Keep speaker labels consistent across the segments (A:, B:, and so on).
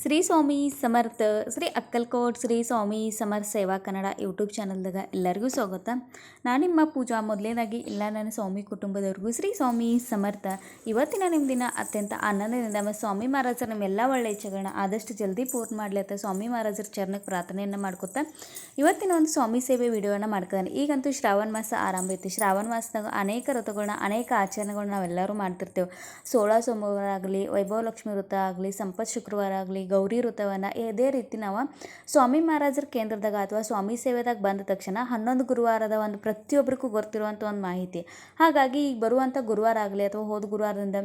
A: ಶ್ರೀ ಸ್ವಾಮಿ ಸಮರ್ಥ ಶ್ರೀ ಅಕ್ಕಲ್ಕೋಟ್ ಶ್ರೀ ಸ್ವಾಮಿ ಸಮರ್ಥ ಸೇವಾ ಕನ್ನಡ ಯೂಟ್ಯೂಬ್ ಚಾನಲ್ದಾಗ ಎಲ್ಲರಿಗೂ ಸ್ವಾಗತ. ನಾನು ನಿಮ್ಮ ಪೂಜಾ. ಮೊದಲನೇದಾಗಿ ಎಲ್ಲ ನನ್ನ ಸ್ವಾಮಿ ಕುಟುಂಬದವ್ರಿಗೂ ಶ್ರೀ ಸ್ವಾಮಿ ಸಮರ್ಥ. ಇವತ್ತಿನ ನಿಮ್ಮ ದಿನ ಅತ್ಯಂತ ಆನಂದದಿಂದ ನಮ್ಮ ಸ್ವಾಮಿ ಮಹಾರಾಜರು ನಮ್ಮೆಲ್ಲ ಒಳ್ಳೆ ಇಚ್ಛೆಗಳನ್ನ ಆದಷ್ಟು ಜಲ್ದಿ ಪೂರ್ಣ ಮಾಡಲಿ ಅಂತ ಸ್ವಾಮಿ ಮಹಾರಾಜರ ಚರಣಕ್ಕೆ ಪ್ರಾರ್ಥನೆಯನ್ನು ಮಾಡ್ಕೊತಾ ಇವತ್ತಿನ ಒಂದು ಸ್ವಾಮಿ ಸೇವೆ ವಿಡಿಯೋನ ಮಾಡ್ಕೊತಾನೆ. ಈಗಂತೂ ಶ್ರಾವಣ ಮಾಸ ಆರಂಭ ಐತಿ. ಶ್ರಾವಣ ಮಾಸದಾಗ ಅನೇಕ ವ್ರತಗಳನ್ನ ಅನೇಕ ಆಚರಣೆಗಳನ್ನ ನಾವೆಲ್ಲರೂ ಮಾಡ್ತಿರ್ತೇವೆ. 16 ಸೋಮವಾರ ಆಗಲಿ, ವೈಭವ ಲಕ್ಷ್ಮಿ ವ್ರತ ಆಗಲಿ, ಸಂಪತ್ ಶುಕ್ರವಾರ ಆಗಲಿ, ಗೌರಿ ವ್ರತವನ್ನು ಇದೇ ರೀತಿ ನಾವು ಸ್ವಾಮಿ ಮಹಾರಾಜರ ಕೇಂದ್ರದಾಗ ಅಥವಾ ಸ್ವಾಮಿ ಸೇವೆದಾಗ ಬಂದ ತಕ್ಷಣ 11 ಗುರುವಾರದ ಒಂದು ಪ್ರತಿಯೊಬ್ಬರಿಗೂ ಗೊತ್ತಿರುವಂಥ ಒಂದು ಮಾಹಿತಿ. ಹಾಗಾಗಿ ಈಗ ಬರುವಂಥ ಗುರುವಾರ ಆಗಲಿ ಅಥವಾ ಹೋದ ಗುರುವಾರದಿಂದ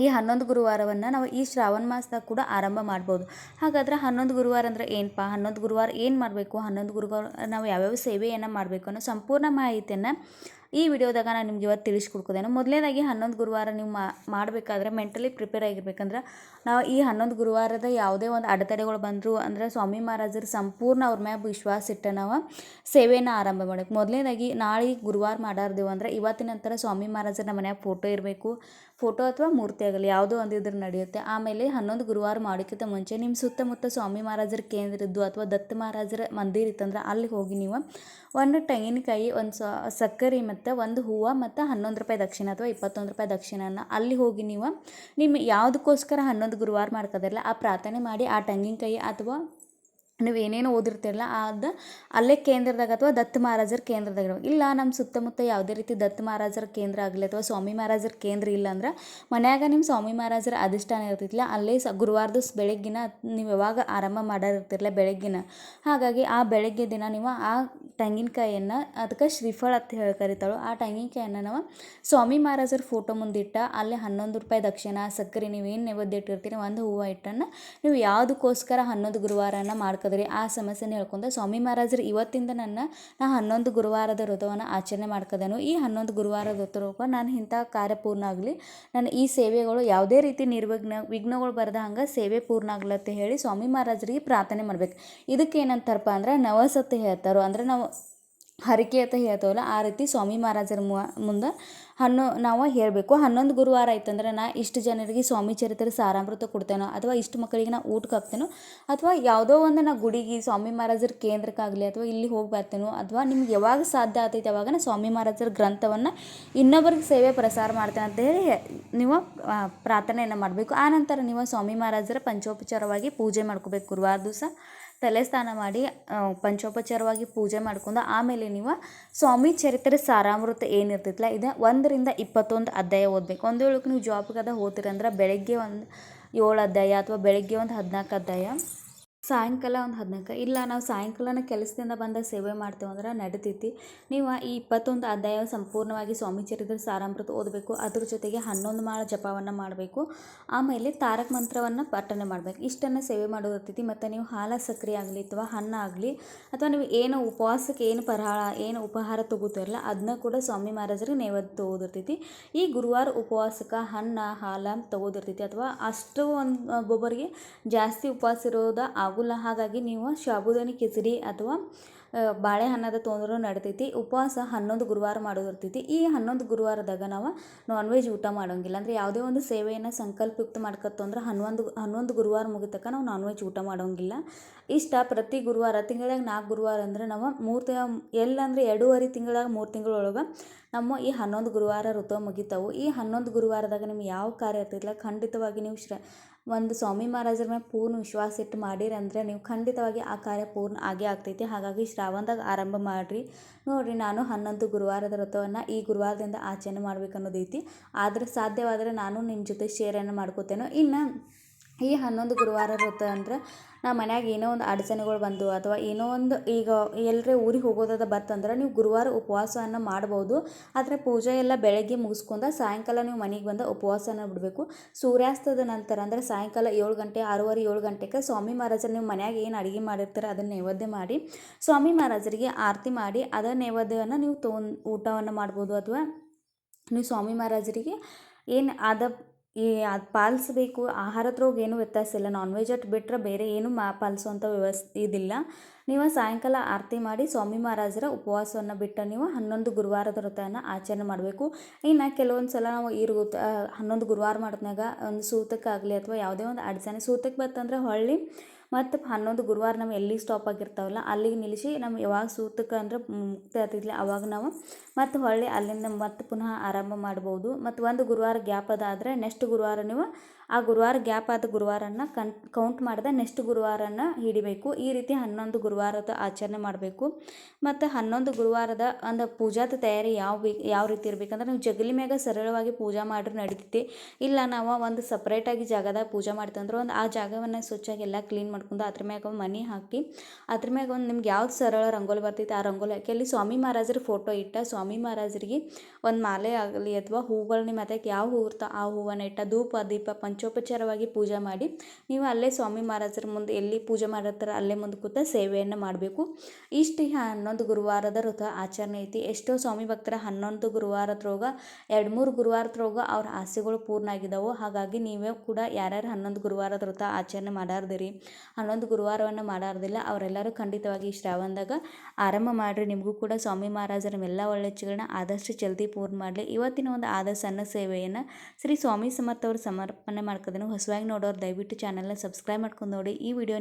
A: ಈ 11 ಗುರುವಾರವನ್ನು ನಾವು ಈ ಶ್ರಾವಣ ಮಾಸದಾಗ ಕೂಡ ಆರಂಭ ಮಾಡ್ಬೋದು. ಹಾಗಾದ್ರೆ 11 ಗುರುವಾರ ಅಂದರೆ ಏನಪ್ಪ, 11 ಗುರುವಾರ ಏನು ಮಾಡಬೇಕು, 11 ಗುರುವಾರ ನಾವು ಯಾವ್ಯಾವ ಸೇವೆಯನ್ನು ಮಾಡಬೇಕು ಅನ್ನೋ ಸಂಪೂರ್ಣ ಮಾಹಿತಿಯನ್ನು ಈ ವಿಡಿಯೋದಾಗ ನಾನು ನಿಮ್ಗೆ ಇವತ್ತು ತಿಳಿಸ್ಕೊಡ್ಕೋದೇನು. ಮೊದಲನೇದಾಗಿ 11 ಗುರುವಾರ ನೀವು ಮಾಡಬೇಕಾದ್ರೆ ಮೆಂಟಲಿ ಪ್ರಿಪೇರ್ ಆಗಿರ್ಬೇಕಂದ್ರೆ ನಾವು ಈ 11 ಗುರುವಾರದ ಯಾವುದೇ ಒಂದು ಅಡೆತಡೆಗಳು ಬಂದರು ಅಂದರೆ ಸ್ವಾಮಿ ಮಹಾರಾಜರು ಸಂಪೂರ್ಣ ಅವ್ರ ಮ್ಯಾಗ ವಿಶ್ವಾಸ ಇಟ್ಟು ನಾವು ಸೇವೆಯನ್ನು ಆರಂಭ ಮಾಡಬೇಕು. ಮೊದಲನೇದಾಗಿ ನಾಳೆ ಗುರುವಾರ ಮಾಡಾರ್ದೇವು ಅಂದರೆ ಇವತ್ತಿನ ನಂತರ ಸ್ವಾಮಿ ಮಹಾರಾಜರ ನಮ್ಮ ಮನ್ಯಾಗ ಫೋಟೋ ಇರಬೇಕು. ಫೋಟೋ ಅಥವಾ ಮೂರ್ತಿ ಆಗಲಿ ಯಾವುದೋ ಒಂದು ಇದ್ರೆ ನಡೆಯುತ್ತೆ. ಆಮೇಲೆ 11 ಗುರುವಾರ ಮಾಡೋಕ್ಕಿಂತ ಮುಂಚೆ ನಿಮ್ಮ ಸುತ್ತಮುತ್ತ ಸ್ವಾಮಿ ಮಹಾರಾಜರ ಕೇಂದ್ರ ಇದ್ದು ಅಥವಾ ದತ್ತ ಮಹಾರಾಜರ ಮಂದಿರ ಇತ್ತಂದ್ರೆ ಅಲ್ಲಿ ಹೋಗಿ ನೀವು ಒಂದು ತೆಂಗಿನಕಾಯಿ, ಒಂದು ಸಕ್ಕರೆ ಮತ್ತು ಒಂದು ಹೂವು ಮತ್ತು 11 ರೂಪಾಯಿ ದಕ್ಷಿಣ ಅಥವಾ 21 ರೂಪಾಯಿ ದಕ್ಷಿಣನ ಅಲ್ಲಿ ಹೋಗಿ ನೀವು ನಿಮ್ಮ ಯಾವುದಕ್ಕೋಸ್ಕರ 11 ಗುರುವಾರ ಮಾಡ್ಕೋದಿರಲ್ಲ ಆ ಪ್ರಾರ್ಥನೆ ಮಾಡಿ ಆ ತೆಂಗಿನಕಾಯಿ ಅಥವಾ ನೀವು ಏನೇನು ಓದಿರ್ತಿರಲ್ಲ ಅದು ಅಲ್ಲೇ ಕೇಂದ್ರದಾಗ ಅಥವಾ ದತ್ತ ಮಹಾರಾಜರ ಕೇಂದ್ರದಾಗ ಇಲ್ಲ ನಮ್ಮ ಸುತ್ತಮುತ್ತ ಯಾವುದೇ ರೀತಿ ದತ್ತ ಮಹಾರಾಜರ ಕೇಂದ್ರ ಆಗಲಿ ಅಥವಾ ಸ್ವಾಮಿ ಮಹಾರಾಜರ ಕೇಂದ್ರ ಇಲ್ಲ ಅಂದ್ರೆ ಮನ್ಯಾಗ ನಿಮ್ಮ ಸ್ವಾಮಿ ಮಹಾರಾಜರ ಅಧಿಷ್ಠಾನ ಇರ್ತಿತ್ತಲ್ಲ ಅಲ್ಲೇ ಗುರುವಾರದ ಬೆಳಗ್ಗಿನ ನೀವು ಯಾವಾಗ ಆರಂಭ ಮಾಡಿರ್ತಿರಲ್ಲ ಬೆಳಗ್ಗಿನ, ಹಾಗಾಗಿ ಆ ಬೆಳಗ್ಗೆ ದಿನ ನೀವು ಆ ತೆಂಗಿನಕಾಯಿಯನ್ನು ಅದಕ್ಕೆ ಶ್ರೀಫಳ ಅಂತ ಹೇಳಿ ಕರಿತಾಳು. ಆ ತೆಂಗಿನಕಾಯಿಯನ್ನು ನಾವು ಸ್ವಾಮಿ ಮಹಾರಾಜರ ಫೋಟೋ ಮುಂದಿಟ್ಟ ಅಲ್ಲೇ 11 ರೂಪಾಯಿ ದಕ್ಷಿಣ, ಸಕ್ಕರೆ ನೀವೇನು ನೈವೇದ್ಯ ಇಟ್ಟಿರ್ತೀರಿ, ಒಂದು ಹೂವು ಇಟ್ಟನ್ನು ನೀವು ಯಾವುದಕ್ಕೋಸ್ಕರ 11 ಗುರುವಾರನ ಮಾಡ್ಕೋದ್ರಿ ಆ ಸಮಸ್ಯೆನ ಹೇಳ್ಕೊಂಡು ಸ್ವಾಮಿ ಮಹಾರಾಜರು ಇವತ್ತಿಂದ ನಾ 11 ಗುರುವಾರದ ವ್ರತವನ್ನು ಆಚರಣೆ ಮಾಡ್ಕೋದೇನು. ಈ 11 ಗುರುವಾರದ ವ್ರತ ನಾನು ಇಂಥ ಕಾರ್ಯ ಪೂರ್ಣ ಆಗಲಿ, ನಾನು ಈ ಸೇವೆಗಳು ಯಾವುದೇ ರೀತಿ ವಿಘ್ನಗಳು ಬರದ ಹಂಗೆ ಸೇವೆ ಪೂರ್ಣ ಆಗ್ಲತ್ತೆ ಹೇಳಿ ಸ್ವಾಮಿ ಮಹಾರಾಜರಿಗೆ ಪ್ರಾರ್ಥನೆ ಮಾಡ್ಬೇಕು. ಇದಕ್ಕೆ ಏನಂತಾರಪ್ಪ ಅಂದ್ರೆ ನವಸತ್ತು ಹೇಳ್ತಾರೋ ಅಂದರೆ ನಾವು ಹರಕೆ ಅಂತ ಹೇಳ್ತೇವಲ್ಲ ಆ ರೀತಿ ಸ್ವಾಮಿ ಮಹಾರಾಜರ ಮುಂದೆ ನಾವು ಹೇಳಬೇಕು. 11 ಗುರುವಾರ ಆಯ್ತಂದ್ರೆ ನಾ ಇಷ್ಟು ಜನರಿಗೆ ಸ್ವಾಮಿ ಚರಿತ್ರೆ ಸಾರಾಮೃತ ಕೊಡ್ತೇನೋ ಅಥವಾ ಇಷ್ಟು ಮಕ್ಕಳಿಗೆ ನಾ ಊಟಕ್ಕೆ ಹಾಕ್ತೇನೋ ಅಥವಾ ಯಾವುದೋ ಒಂದು ನಾ ಗುಡಿಗೆ ಸ್ವಾಮಿ ಮಹಾರಾಜರ ಕೇಂದ್ರಕ್ಕಾಗಲಿ ಅಥವಾ ಇಲ್ಲಿ ಹೋಗಿ ಬರ್ತೇನೋ ಅಥವಾ ನಿಮ್ಗೆ ಯಾವಾಗ ಸಾಧ್ಯ ಆಗ್ತೈತೆ ಅವಾಗ ನಾ ಸ್ವಾಮಿ ಮಹಾರಾಜರ ಗ್ರಂಥವನ್ನು ಇನ್ನೊಬ್ಬರಿಗೆ ಸೇವೆ ಪ್ರಸಾರ ಮಾಡ್ತೇನೆ ಅಂತ ಹೇಳಿ ನೀವು ಪ್ರಾರ್ಥನೆಯನ್ನು ಮಾಡಬೇಕು. ಆನಂತರ ನೀವು ಸ್ವಾಮಿ ಮಹಾರಾಜರ ಪಂಚೋಪಚಾರವಾಗಿ ಪೂಜೆ ಮಾಡ್ಕೋಬೇಕು. ಗುರುವಾರ ದಿವಸ ತಲೆ ಸ್ನಾನ ಮಾಡಿ ಪಂಚೋಪಚಾರವಾಗಿ ಪೂಜೆ ಮಾಡ್ಕೊಂಡು ಆಮೇಲೆ ನೀವು ಸ್ವಾಮಿ ಚರಿತ್ರೆ ಸಾರಾಮೃತ ಏನಿರ್ತೈತಲ್ಲ ಇದು 1 ರಿಂದ 21 ಅಧ್ಯಾಯ ಓದಬೇಕು. ಒಂದು ವೇಳೆಗೆ ನೀವು ಜಾಬ್ಗದ ಹೋಗ್ತೀರಂದ್ರೆ ಬೆಳಗ್ಗೆ ಒಂದು 7 ಅಧ್ಯಾಯ ಅಥವಾ ಬೆಳಗ್ಗೆ ಒಂದು 14 ಅಧ್ಯಾಯ, ಸಾಯಂಕಾಲ ಒಂದು 14. ಇಲ್ಲ ನಾವು ಸಾಯಂಕಾಲನ ಕೆಲಸದಿಂದ ಬಂದ ಸೇವೆ ಮಾಡ್ತೇವೆ ಅಂದ್ರೆ ನಡಿತೈತಿ. ನೀವು ಈ 21 ಅಧ್ಯಾಯ ಸಂಪೂರ್ಣವಾಗಿ ಸ್ವಾಮಿ ಚರಿತ್ರೆ ಸಾರಾಮೃತ ಓದಬೇಕು. ಅದ್ರ ಜೊತೆಗೆ 11 ಮಾಳ ಜಪವನ್ನು ಮಾಡಬೇಕು. ಆಮೇಲೆ ತಾರಕ ಮಂತ್ರವನ್ನು ಪಠನೆ ಮಾಡಬೇಕು. ಇಷ್ಟನ್ನು ಸೇವೆ ಮಾಡೋದಿರ್ತೈತಿ. ಮತ್ತು ನೀವು ಹಾಲು ಸಕ್ಕರೆ ಆಗಲಿ ಅಥವಾ ಹಣ್ಣು ಆಗಲಿ ಅಥವಾ ನೀವು ಏನು ಉಪವಾಸಕ್ಕೆ ಏನು ಏನು ಉಪಹಾರ ತಗೋತಿರಲ್ಲ ಅದನ್ನ ಕೂಡ ಸ್ವಾಮಿ ಮಹಾರಾಜರಿಗೆ ನೈವೇದ್ಯ ತಗೋದಿರ್ತೈತಿ. ಈ ಗುರುವಾರ ಉಪವಾಸಕ್ಕೆ ಹಣ್ಣು ಹಾಲು ತಗೋದಿರ್ತೈತಿ ಅಥವಾ ಅಷ್ಟು ಒಬ್ಬೊಬ್ಬರಿಗೆ ಜಾಸ್ತಿ ಉಪವಾಸ ಇರೋದು ಆಗುಲ್ಲ. ಹಾಗಾಗಿ ನೀವು ಸಾಬುದಾನಿ ಕಿಚಡಿ ಅಥವಾ ಬಾಳೆಹಣ್ಣದ ತೊಂದರೂ ನಡಿತೈತಿ. ಉಪವಾಸ 11 ಗುರುವಾರ ಮಾಡೋದಿರ್ತೈತಿ. ಈ 11 ಗುರುವಾರದಾಗ ನಾವು ನಾನ್ ವೆಜ್ ಊಟ ಮಾಡೋಂಗಿಲ್ಲ. ಅಂದರೆ ಯಾವುದೇ ಒಂದು ಸೇವೆಯನ್ನು ಸಂಕಲ್ಪಯುಕ್ತ ಮಾಡ್ಕೊತ್ತು ಅಂದ್ರೆ 11 ಗುರುವಾರ ಮುಗಿತಕ್ಕ ನಾವು ನಾನ್ ವೆಜ್ ಊಟ ಮಾಡೋಂಗಿಲ್ಲ. ಇಷ್ಟ ಪ್ರತಿ ಗುರುವಾರ ತಿಂಗಳಾಗ 4 ಗುರುವಾರ ಅಂದರೆ ನಾವು 3 ಎಲ್ಲಂದರೆ 2.5 ತಿಂಗಳಾಗ 3 ತಿಂಗಳೊಳಗೆ ನಮ್ಮ ಈ 11 ಗುರುವಾರ ವ್ರತ ಮುಗಿತಾವು. ಈ 11 ಗುರುವಾರದಾಗ ನಿಮ್ಗೆ ಯಾವ ಕಾರ್ಯ ಇರ್ತೈತಿಲ್ಲ ಖಂಡಿತವಾಗಿ ನೀವು ಒಂದು ಸ್ವಾಮಿ ಮಹಾರಾಜರ ಮೇಲೆ ಪೂರ್ಣ ವಿಶ್ವಾಸ ಇಟ್ಟು ಮಾಡಿರಂದ್ರೆ ನೀವು ಖಂಡಿತವಾಗಿ ಆ ಕಾರ್ಯ ಪೂರ್ಣ ಆಗೇ ಆಗ್ತೈತಿ. ಹಾಗಾಗಿ ಶ್ರಾವಣದಾಗ ಆರಂಭ ಮಾಡಿರಿ. ನೋಡಿರಿ, ನಾನು 11 ಗುರುವಾರದ ವ್ರತವನ್ನು ಈ ಗುರುವಾರದಿಂದ ಆಚರಣೆ ಮಾಡ್ಬೇಕು ಅನ್ನೋದೈತಿ. ಆದರೆ ಸಾಧ್ಯವಾದರೆ ನಾನು ನಿಮ್ಮ ಜೊತೆ ಶೇರನ್ನು ಮಾಡ್ಕೋತೇನೋ. ಇನ್ನು ಈ 11 ಗುರುವಾರ ವ್ರತ ಅಂದ್ರೆ ನಮ್ಮ ಮನ್ಯಾಗ ಏನೋ ಒಂದು ಅಡಚಣೆಗಳು ಬಂದು ಅಥವಾ ಏನೋ ಒಂದು ಈಗ ಎಲ್ಲರೇ ಊರಿಗೆ ಹೋಗೋದಾದ ಬರ್ತಂದ್ರೆ ನೀವು ಗುರುವಾರ ಉಪವಾಸವನ್ನು ಮಾಡ್ಬೋದು. ಆದರೆ ಪೂಜೆ ಎಲ್ಲ ಬೆಳಗ್ಗೆ ಮುಗಿಸ್ಕೊಂಡು ಸಾಯಂಕಾಲ ನೀವು ಮನೆಗೆ ಬಂದು ಉಪವಾಸನ ಬಿಡಬೇಕು. ಸೂರ್ಯಾಸ್ತದ ನಂತರ ಅಂದರೆ ಸಾಯಂಕಾಲ 7 ಗಂಟೆ 6:30 7 ಗಂಟೆಗೆ ಸ್ವಾಮಿ ಮಹಾರಾಜರು ನೀವು ಮನ್ಯಾಗ ಏನು ಅಡುಗೆ ಮಾಡಿರ್ತಾರೆ ಅದನ್ನು ನೈವೇದ್ಯ ಮಾಡಿ ಸ್ವಾಮಿ ಮಹಾರಾಜರಿಗೆ ಆರತಿ ಮಾಡಿ ಅದರ ನೈವೇದ್ಯವನ್ನು ನೀವು ಊಟವನ್ನು ಮಾಡ್ಬೋದು. ಅಥವಾ ನೀವು ಸ್ವಾಮಿ ಮಹಾರಾಜರಿಗೆ ಏನು ಅದು ಪಾಲಿಸ್ಬೇಕು. ಆಹಾರದ್ರೊಳಗೆ ಏನೂ ವ್ಯತ್ಯಾಸ ಇಲ್ಲ. ನಾನ್ ವೆಜ್ ಅಟ್ ಬಿಟ್ಟರೆ ಬೇರೆ ಏನೂ ಪಾಲಿಸುವಂಥ ಇದಿಲ್ಲ. ನೀವು ಸಾಯಂಕಾಲ ಆರತಿ ಮಾಡಿ ಸ್ವಾಮಿ ಮಹಾರಾಜರ ಉಪವಾಸವನ್ನು ಬಿಟ್ಟು ನೀವು 11 ಗುರುವಾರದ ವ್ರತನ ಆಚರಣೆ ಮಾಡಬೇಕು. ಇನ್ನು ಕೆಲವೊಂದು ಸಲ ನಾವು 11 ಗುರುವಾರ ಮಾಡಿದ್ಮ್ಯಾಗ ಒಂದು ಸೂತಕ್ಕಾಗಲಿ ಅಥವಾ ಯಾವುದೇ ಒಂದು ಅಡಚಣೆ ಸೂತಕ್ಕೆ ಬತ್ತಂದ್ರೆ ಹೊಳ್ಳಿ ಮತ್ತು 11 ಗುರುವಾರ ನಾವು ಎಲ್ಲಿ ಸ್ಟಾಪ್ ಆಗಿರ್ತಾವಲ್ಲ ಅಲ್ಲಿಗೆ ನಿಲ್ಲಿಸಿ ನಮ್ಮ ಯಾವಾಗ ಸೂತಕ್ಕೆ ಅಂದ್ರೆ ಮುಕ್ತಿ ಆಗ್ತಿದ್ಲಿ ಅವಾಗ ನಾವು ಮತ್ತು ಹೊಳ್ಳಿ ಅಲ್ಲಿಂದ ಮತ್ತೆ ಪುನಃ ಆರಂಭ ಮಾಡ್ಬೋದು. ಮತ್ತು ಒಂದು ಗುರುವಾರ ಗ್ಯಾಪ್ ಅದಾದರೆ ನೆಕ್ಸ್ಟ್ ಗುರುವಾರ ನೀವು ಆ ಗುರುವಾರ ಗ್ಯಾಪ್ ಆದ ಗುರುವಾರನ ಕೌಂಟ್ ಮಾಡಿದ ನೆಕ್ಸ್ಟ್ ಗುರುವಾರನ ಹಿಡಿಬೇಕು. ಈ ರೀತಿ 11 ಗುರುವಾರದ ಆಚರಣೆ ಮಾಡಬೇಕು. ಮತ್ತು 11 ಗುರುವಾರದ ಒಂದು ಪೂಜಾದ ತಯಾರಿ ಯಾವ ರೀತಿ ಇರಬೇಕಂದ್ರೆ ನೀವು ಜಗಲಿ ಮ್ಯಾಗ ಸರಳವಾಗಿ ಪೂಜೆ ಮಾಡ್ರೆ ನಡೀತೈತಿ. ಇಲ್ಲ ನಾವು ಒಂದು ಸಪ್ರೇಟಾಗಿ ಜಾಗದಾಗ ಪೂಜೆ ಮಾಡ್ತಂದ್ರೆ ಒಂದು ಆ ಜಾಗವನ್ನು ಸ್ವಚ್ಛಾಗಿ ಎಲ್ಲ ಕ್ಲೀನ್ ಮಾಡ್ಕೊಂಡು ಅದ್ರ ಮ್ಯಾಗ ಮನೆ ಹಾಕಿ ಅದ್ರ ಮ್ಯಾಗ ಒಂದು ನಿಮ್ಗೆ ಯಾವ್ದು ಸರಳ ರಂಗೋಲಿ ಬರ್ತೈತೆ ಆ ರಂಗೋಲಿ ಹಾಕಿ ಅಲ್ಲಿ ಸ್ವಾಮಿ ಮಹಾರಾಜರ ಫೋಟೋ ಇಟ್ಟ ಸ್ವಾಮಿ ಮಹಾರಾಜರಿಗೆ ಒಂದು ಮಾಲೆ ಆಗಲಿ ಅಥವಾ ಹೂಗಳು ನಿಮ್ಮ ಅದಕ್ಕೆ ಯಾವ ಹೂವು ಇರ್ತಾ ಆ ಹೂವನ್ನು ಇಟ್ಟ ಧೂಪ ದೀಪ ಪಂಚೋಪಚಾರವಾಗಿ ಪೂಜೆ ಮಾಡಿ ನೀವು ಅಲ್ಲೇ ಸ್ವಾಮಿ ಮಹಾರಾಜರ ಮುಂದೆ ಎಲ್ಲಿ ಪೂಜೆ ಮಾಡಿರ್ತಾರೆ ಅಲ್ಲೇ ಮುಂದೆ ಕೂತ ಸೇವೆಯನ್ನು ಮಾಡಬೇಕು. ಇಷ್ಟು 11 ಗುರುವಾರದ ವ್ರತ ಆಚರಣೆ ಐತಿ. ಎಷ್ಟೋ ಸ್ವಾಮಿ ಭಕ್ತರ 11 ಗುರುವಾರದ್ರೊಳಗೆ 2-3 ಗುರುವಾರದ್ರೊಳಗೆ ಅವ್ರ ಆಸೆಗಳು ಪೂರ್ಣ ಆಗಿದ್ದಾವೆ. ಹಾಗಾಗಿ ನೀವೇ ಕೂಡ ಯಾರ್ಯಾರು 11 ಗುರುವಾರದ ವ್ರತ ಆಚರಣೆ ಮಾಡಾರ್ದಿರಿ 11 ಗುರುವಾರವನ್ನು ಮಾಡಾರ್ದಿಲ್ಲ ಅವರೆಲ್ಲರೂ ಖಂಡಿತವಾಗಿ ಈ ಶ್ರಾವಣದಾಗ ಆರಂಭ ಮಾಡಿರಿ. ನಿಮಗೂ ಕೂಡ ಸ್ವಾಮಿ ಮಹಾರಾಜರ ಎಲ್ಲ ಒಳ್ಳೆಚ್ಚುಗಳನ್ನ ಆದಷ್ಟು ಜಲ್ದಿ ಪೂರ್ಣ ಮಾಡಲಿ. ಇವತ್ತಿನ ಒಂದು ಆದ ಸಣ್ಣ ಸೇವೆಯನ್ನು ಶ್ರೀ ಸ್ವಾಮಿ ಸಮರ್ಥ ಅವರು ಸಮರ್ಪಣೆ ಮಾಡ್ಕೋದೇನು. ಹೊಸದಾಗಿ ನೋಡೋರು ದಯವಿಟ್ಟು ಚಾನಲ್ನ ಸಬ್ಸ್ಕ್ರೈಬ್ ಮಾಡ್ಕೊಂಡು ನೋಡಿ. ಈ ವಿಡಿಯೋ